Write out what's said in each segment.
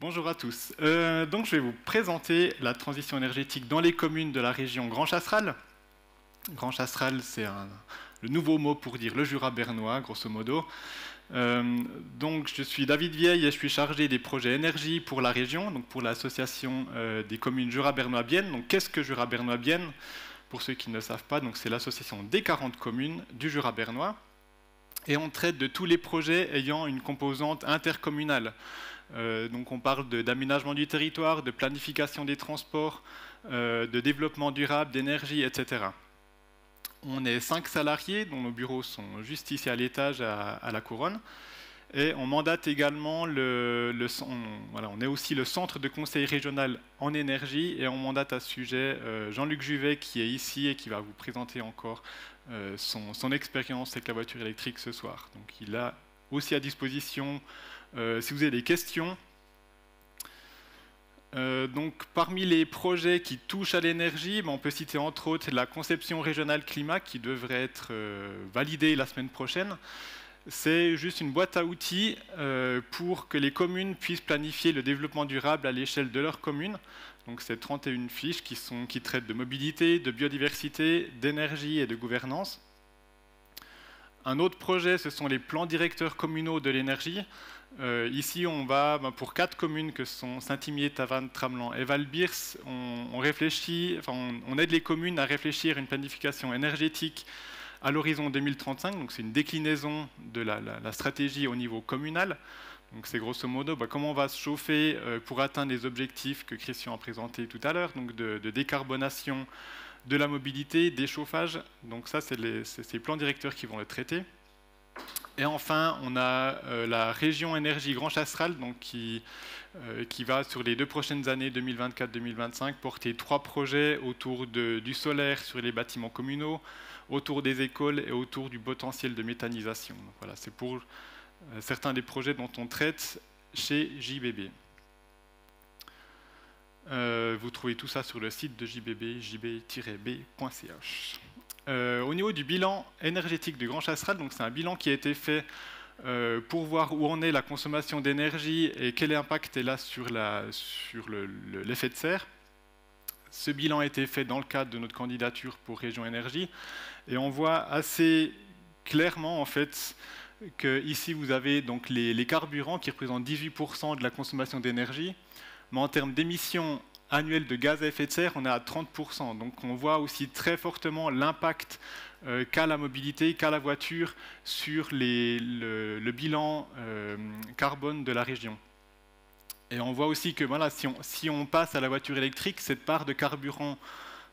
Bonjour à tous. Donc je vais vous présenter la transition énergétique dans les communes de la région Grand Chasseral. Grand Chasseral, c'est le nouveau mot pour dire le Jura bernois, grosso modo. Donc je suis David Vieille et je suis chargé des projets énergie pour la région, donc pour l'association des communes Jura bernois-Bienne. Donc qu'est-ce que Jura bernois-Bienne? Pour ceux qui ne le savent pas, donc c'est l'association des 40 communes du Jura bernois. Et on traite de tous les projets ayant une composante intercommunale. Donc on parle d'aménagement du territoire, de planification des transports, de développement durable, d'énergie, etc. On est 5 salariés, dont nos bureaux sont juste ici à l'étage à la Couronne. Et on mandate également on est aussi le centre de conseil régional en énergie et on mandate à ce sujet Jean-Luc Juvet qui est ici et qui va vous présenter encore son expérience avec la voiture électrique ce soir. Donc il a aussi à disposition, si vous avez des questions. Donc, parmi les projets qui touchent à l'énergie, on peut citer entre autres la conception régionale climat qui devrait être validée la semaine prochaine. C'est juste une boîte à outils pour que les communes puissent planifier le développement durable à l'échelle de leur commune. Donc c'est 31 fiches qui traitent de mobilité, de biodiversité, d'énergie et de gouvernance. Un autre projet, ce sont les plans directeurs communaux de l'énergie. Ici, on va, pour 4 communes que sont Saint-Imier, Tavannes, Tramelan et Val-Birs, on aide les communes à réfléchir à une planification énergétique à l'horizon 2035. Donc c'est une déclinaison de la stratégie au niveau communal. Donc c'est grosso modo comment on va se chauffer pour atteindre les objectifs que Christian a présentés tout à l'heure, donc de décarbonation de la mobilité, des chauffages. Donc ça, c'est ces plans directeurs qui vont le traiter. Et enfin, on a la région énergie Grand Chasseral, donc qui va sur les 2 prochaines années, 2024-2025, porter 3 projets autour du solaire sur les bâtiments communaux, autour des écoles et autour du potentiel de méthanisation. Donc voilà, c'est pour certains des projets dont on traite chez JBB. Vous trouvez tout ça sur le site de JBB, jb-b.ch. Au niveau du bilan énergétique du Grand Chasseral, donc c'est un bilan qui a été fait pour voir où en est la consommation d'énergie et quel impact elle a sur l'effet de serre. Ce bilan a été fait dans le cadre de notre candidature pour Région Énergie et on voit assez clairement en fait que ici vous avez donc les carburants qui représentent 18% de la consommation d'énergie, mais en termes d'émissions annuelles de gaz à effet de serre, on est à 30%. Donc on voit aussi très fortement l'impact qu'a la mobilité, qu'a la voiture sur le bilan carbone de la région. Et on voit aussi que voilà, si on passe à la voiture électrique, cette part de carburant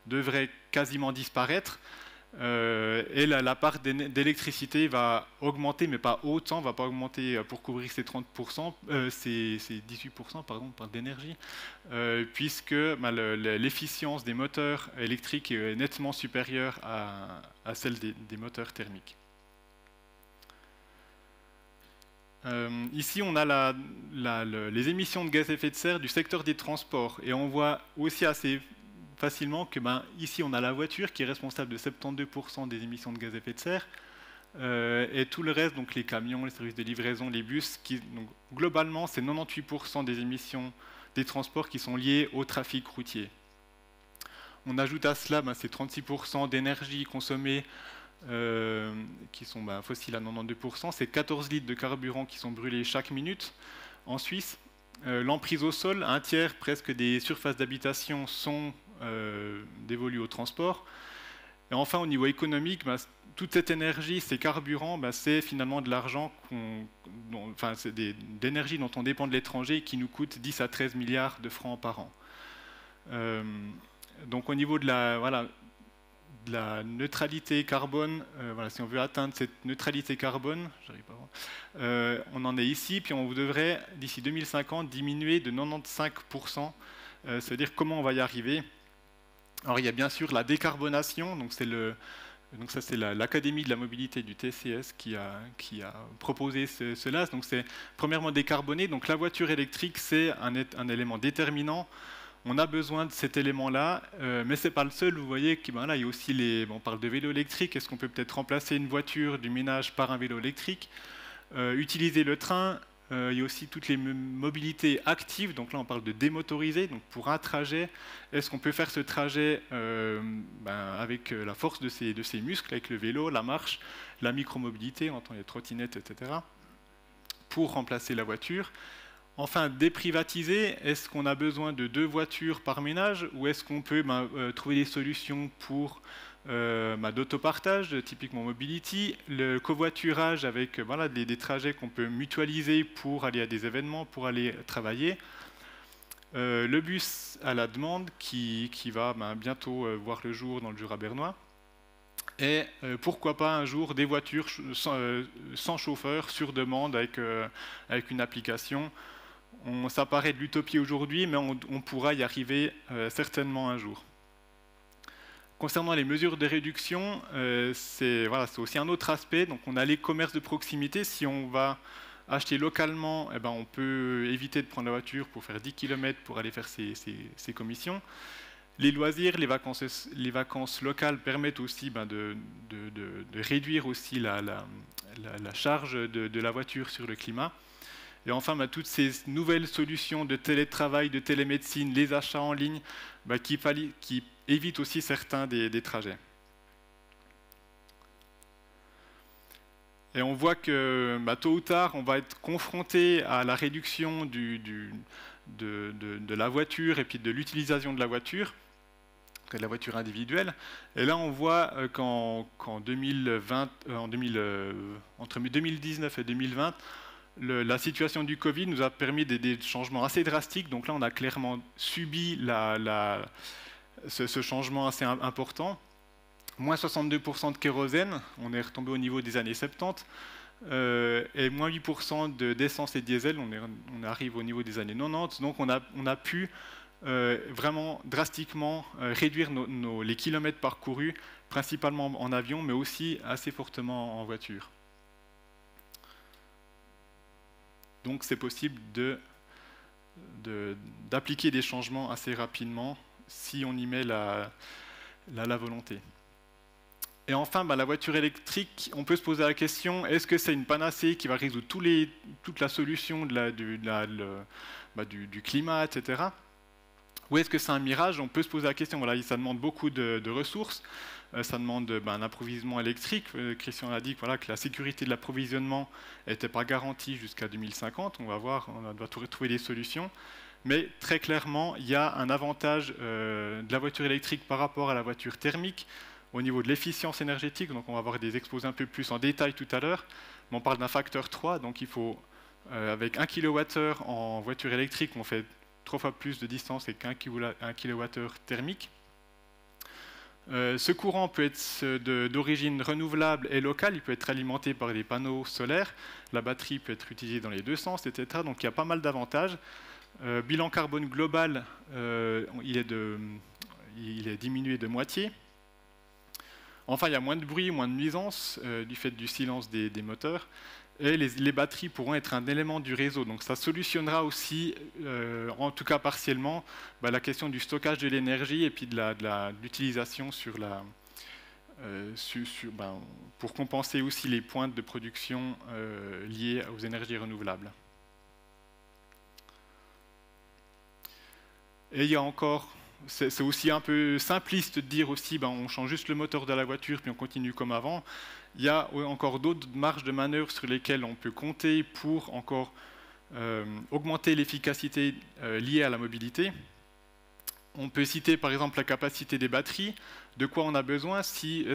devrait quasiment disparaître. Et la part d'électricité va augmenter, mais pas autant, va pas augmenter pour couvrir ces 30%, ces 18% pardon, d'énergie, puisque l'efficience des moteurs électriques est nettement supérieure à celle des moteurs thermiques. Ici, on a les émissions de gaz à effet de serre du secteur des transports, et on voit aussi assez facilement que ici on a la voiture qui est responsable de 72% des émissions de gaz à effet de serre et tout le reste, donc les camions, les services de livraison, les bus, donc, globalement c'est 98% des émissions des transports qui sont liées au trafic routier. On ajoute à cela ces 36% d'énergie consommée qui sont fossiles à 92%, c'est 14 litres de carburant qui sont brûlés chaque minute en Suisse. L'emprise au sol, un tiers presque des surfaces d'habitation sont dévolues au transport. Et enfin, au niveau économique, toute cette énergie, ces carburants, c'est finalement de l'argent, c'est d'énergie dont on dépend de l'étranger et qui nous coûte 10 à 13 milliards de francs par an. Donc au niveau de la neutralité carbone, si on veut atteindre cette neutralité carbone, j'arrive pas à voir, on en est ici, puis on devrait, d'ici 2050, diminuer de 95%. C'est-à-dire comment on va y arriver. Alors il y a bien sûr la décarbonation, donc ça c'est l'Académie de la mobilité du TCS qui a proposé cela. Donc c'est premièrement décarboner, donc la voiture électrique c'est un élément déterminant. On a besoin de cet élément-là, mais ce n'est pas le seul. Vous voyez qu'il là, il y a aussi on parle de vélo électrique. Est-ce qu'on peut peut-être remplacer une voiture du ménage par un vélo électrique, utiliser le train, Il y a aussi toutes les mobilités actives, donc là on parle de démotorisé, donc pour un trajet, est-ce qu'on peut faire ce trajet avec la force de ses muscles, avec le vélo, la marche, la micromobilité, on entend les trottinettes, etc., pour remplacer la voiture. Enfin, déprivatiser, est-ce qu'on a besoin de 2 voitures par ménage ou est-ce qu'on peut trouver des solutions pour d'autopartage, typiquement Mobility, le covoiturage avec voilà, des trajets qu'on peut mutualiser pour aller à des événements, pour aller travailler, le bus à la demande qui va bientôt voir le jour dans le Jura bernois, et pourquoi pas un jour des voitures sans chauffeur, sur demande, avec une application. Ça paraît de l'utopie aujourd'hui, mais on pourra y arriver certainement un jour. Concernant les mesures de réduction, c'est aussi un autre aspect. Donc on a les commerces de proximité. Si on va acheter localement, on peut éviter de prendre la voiture pour faire 10 km pour aller faire ses commissions. Les loisirs, les vacances locales permettent aussi de réduire aussi la charge de la voiture sur le climat. Et enfin, toutes ces nouvelles solutions de télétravail, de télémédecine, les achats en ligne, qui évitent aussi certains des trajets. Et on voit que tôt ou tard, on va être confronté à la réduction de la voiture et puis de l'utilisation de la voiture individuelle. Et là, on voit entre 2019 et 2020, la situation du Covid nous a permis des changements assez drastiques. Donc là, on a clairement subi ce changement assez important. Moins 62% de kérosène, on est retombé au niveau des années 70, et moins 8% d'essence et diesel, on arrive au niveau des années 90. Donc on a pu vraiment drastiquement réduire les kilomètres parcourus, principalement en avion, mais aussi assez fortement en voiture. Donc c'est possible d'appliquer des changements assez rapidement si on y met la volonté. Et enfin, la voiture électrique, on peut se poser la question, est-ce que c'est une panacée qui va résoudre toute la solution du climat, etc. Ou est-ce que c'est un mirage? On peut se poser la question, voilà, ça demande beaucoup de ressources, ça demande un approvisionnement électrique. Christian a dit que la sécurité de l'approvisionnement n'était pas garantie jusqu'à 2050. On va voir, on doit trouver des solutions. Mais très clairement, il y a un avantage de la voiture électrique par rapport à la voiture thermique au niveau de l'efficience énergétique. Donc on va voir des exposés un peu plus en détail tout à l'heure. Mais on parle d'un facteur 3, donc il faut, avec 1 kWh en voiture électrique, on fait 3 fois plus de distance qu'un kWh thermique. Ce courant peut être d'origine renouvelable et locale, il peut être alimenté par des panneaux solaires, la batterie peut être utilisée dans les deux sens, etc. Donc il y a pas mal d'avantages. Bilan carbone global, il est diminué de moitié. Enfin, il y a moins de bruit, moins de nuisances du fait du silence des moteurs. Et les batteries pourront être un élément du réseau. Donc ça solutionnera aussi, en tout cas partiellement, la question du stockage de l'énergie et puis de l'utilisation pour compenser aussi les pointes de production liées aux énergies renouvelables. Et il y a encore, c'est aussi un peu simpliste de dire aussi, on change juste le moteur de la voiture puis on continue comme avant. Il y a encore d'autres marges de manœuvre sur lesquelles on peut compter pour encore augmenter l'efficacité liée à la mobilité. On peut citer par exemple la capacité des batteries, de quoi on a besoin si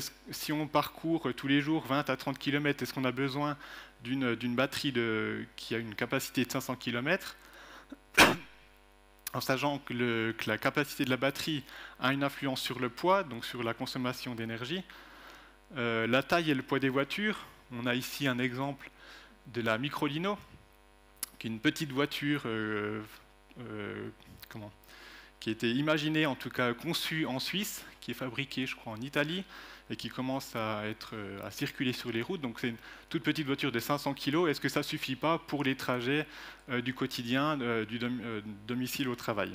on parcourt tous les jours 20 à 30 km, est-ce qu'on a besoin d'une batterie qui a une capacité de 500 km, en sachant que la capacité de la batterie a une influence sur le poids, donc sur la consommation d'énergie. La taille et le poids des voitures, on a ici un exemple de la Microlino, qui est une petite voiture qui a été imaginée, en tout cas conçue en Suisse, qui est fabriquée, je crois, en Italie, et qui commence à circuler sur les routes. Donc c'est une toute petite voiture de 500 kg. Est-ce que ça ne suffit pas pour les trajets du quotidien, du domicile au travail?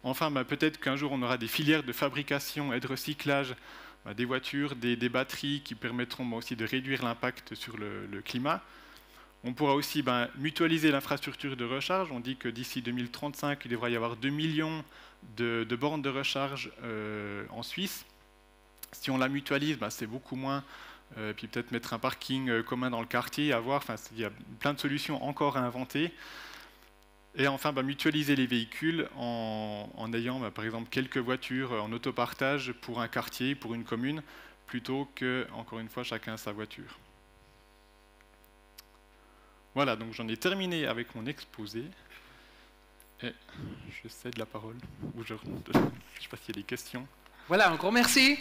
Enfin, peut-être qu'un jour on aura des filières de fabrication et de recyclage des voitures, des batteries qui permettront aussi de réduire l'impact sur le climat. On pourra aussi mutualiser l'infrastructure de recharge. On dit que d'ici 2035, il devrait y avoir 2 millions de bornes de recharge en Suisse. Si on la mutualise, c'est beaucoup moins. Puis peut-être mettre un parking commun dans le quartier, à voir. Il y a plein de solutions encore à inventer. Et enfin, mutualiser les véhicules en ayant, par exemple, quelques voitures en autopartage pour un quartier, pour une commune, plutôt que, encore une fois, chacun sa voiture. Voilà, donc j'en ai terminé avec mon exposé. Et je cède la parole. Ou je ne sais pas s'il y a des questions. Voilà, un grand merci.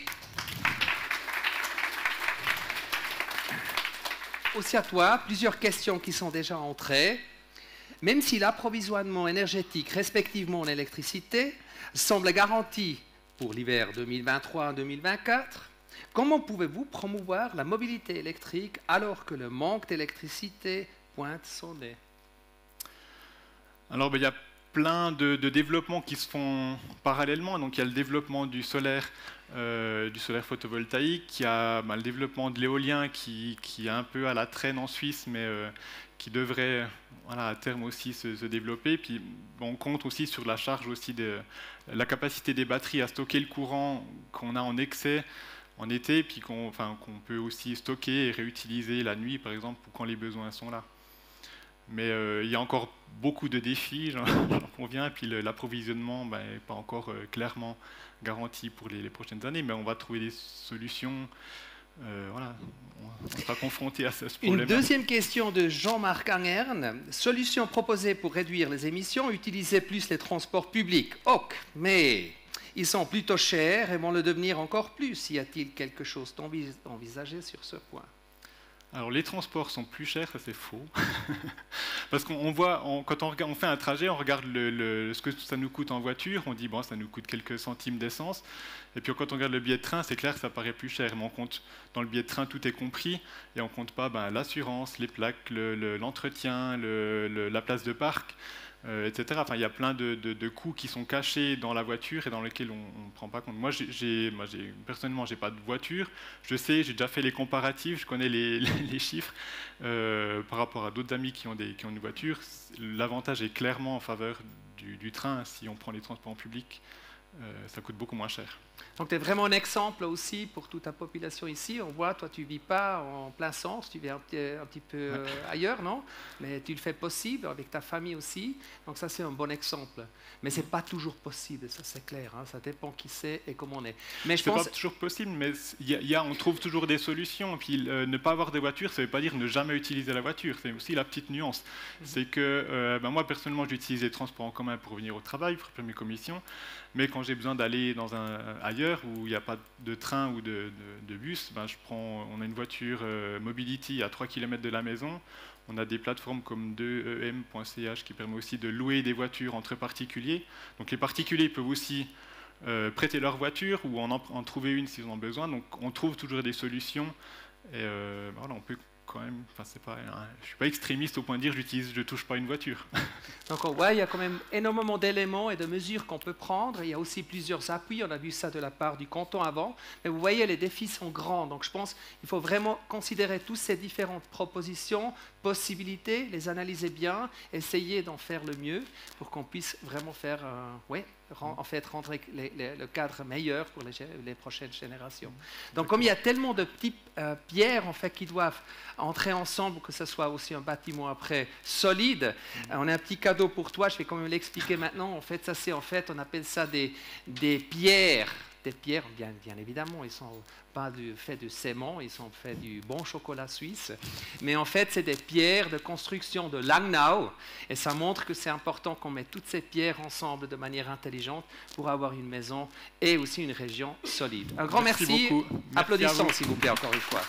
Aussi à toi, plusieurs questions qui sont déjà entrées. Même si l'approvisionnement énergétique, respectivement en électricité, semble garanti pour l'hiver 2023-2024, comment pouvez-vous promouvoir la mobilité électrique alors que le manque d'électricité pointe son nez? Alors, il y a plein de développements qui se font parallèlement. Donc, il y a le développement du solaire photovoltaïque, il y a le développement de l'éolien qui est un peu à la traîne en Suisse, mais qui devrait à terme aussi se développer. Puis on compte aussi sur la charge aussi de la capacité des batteries à stocker le courant qu'on a en excès en été, puis qu'on peut aussi stocker et réutiliser la nuit, par exemple, quand les besoins sont là. Mais il y a encore beaucoup de défis, j'en conviens, et puis l'approvisionnement n'est pas encore clairement garanti pour les prochaines années, mais on va trouver des solutions. On sera confronté à ce problème. Une deuxième question de Jean-Marc Angern. Solution proposée pour réduire les émissions, utiliser plus les transports publics. Ok, mais ils sont plutôt chers et vont le devenir encore plus. Y a-t-il quelque chose d'envisagé sur ce point? Alors les transports sont plus chers, ça c'est faux. Parce qu'on voit, quand on fait un trajet, on regarde ce que ça nous coûte en voiture, on dit bon, ça nous coûte quelques centimes d'essence. Et puis quand on regarde le billet de train, c'est clair que ça paraît plus cher. Mais on compte, dans le billet de train, tout est compris. Et on ne compte pas l'assurance, les plaques, l'entretien, la place de parc, etc. Il y a plein de coûts qui sont cachés dans la voiture et dans lesquels on ne prend pas compte. Moi, personnellement, je n'ai pas de voiture. Je sais, j'ai déjà fait les comparatifs, je connais les chiffres par rapport à d'autres amis qui ont une voiture. L'avantage est clairement en faveur du train. Si on prend les transports en public, ça coûte beaucoup moins cher. Donc, tu es vraiment un exemple aussi pour toute ta population ici. On voit, toi, tu ne vis pas en plein sens, tu vis un petit peu ailleurs, non? Mais tu le fais possible avec ta famille aussi. Donc, ça, c'est un bon exemple. Mais ce n'est pas toujours possible, ça, c'est clair. Hein? Ça dépend qui c'est et comment on est. Mais ce n'est pas toujours possible, mais on trouve toujours des solutions. Et puis, ne pas avoir de voiture, ça ne veut pas dire ne jamais utiliser la voiture. C'est aussi la petite nuance. C'est que moi, personnellement, j'utilise les transports en commun pour venir au travail, pour faire mes commissions. Mais quand j'ai besoin d'aller ailleurs où il n'y a pas de train ou de bus, on a une voiture Mobility à 3 km de la maison. On a des plateformes comme 2em.ch qui permet aussi de louer des voitures entre particuliers. Donc les particuliers peuvent aussi prêter leur voiture ou en trouver une s'ils en ont besoin. Donc on trouve toujours des solutions. Et on peut quand même, je ne suis pas extrémiste au point de dire je ne touche pas une voiture. Donc on voit, il y a quand même énormément d'éléments et de mesures qu'on peut prendre. Il y a aussi plusieurs appuis, on a vu ça de la part du canton avant. Mais vous voyez, les défis sont grands. Donc je pense qu'il faut vraiment considérer toutes ces différentes propositions, possibilités, les analyser bien, essayer d'en faire le mieux pour qu'on puisse vraiment faire, rendre le cadre meilleur pour les prochaines générations. Donc comme il y a tellement de petites pierres en fait, qui doivent entrer ensemble, que ce soit aussi un bâtiment après solide, on a un petit cadeau pour toi, je vais quand même l'expliquer maintenant. En fait, ça c'est on appelle ça des pierres. Des pierres, bien évidemment, ils ne sont pas faits de ciment, ils sont faits du bon chocolat suisse. Mais en fait, c'est des pierres de construction de Langnau. Et ça montre que c'est important qu'on mette toutes ces pierres ensemble de manière intelligente pour avoir une maison et aussi une région solide. Un grand merci. Beaucoup. Applaudissons, s'il vous plaît, encore une fois.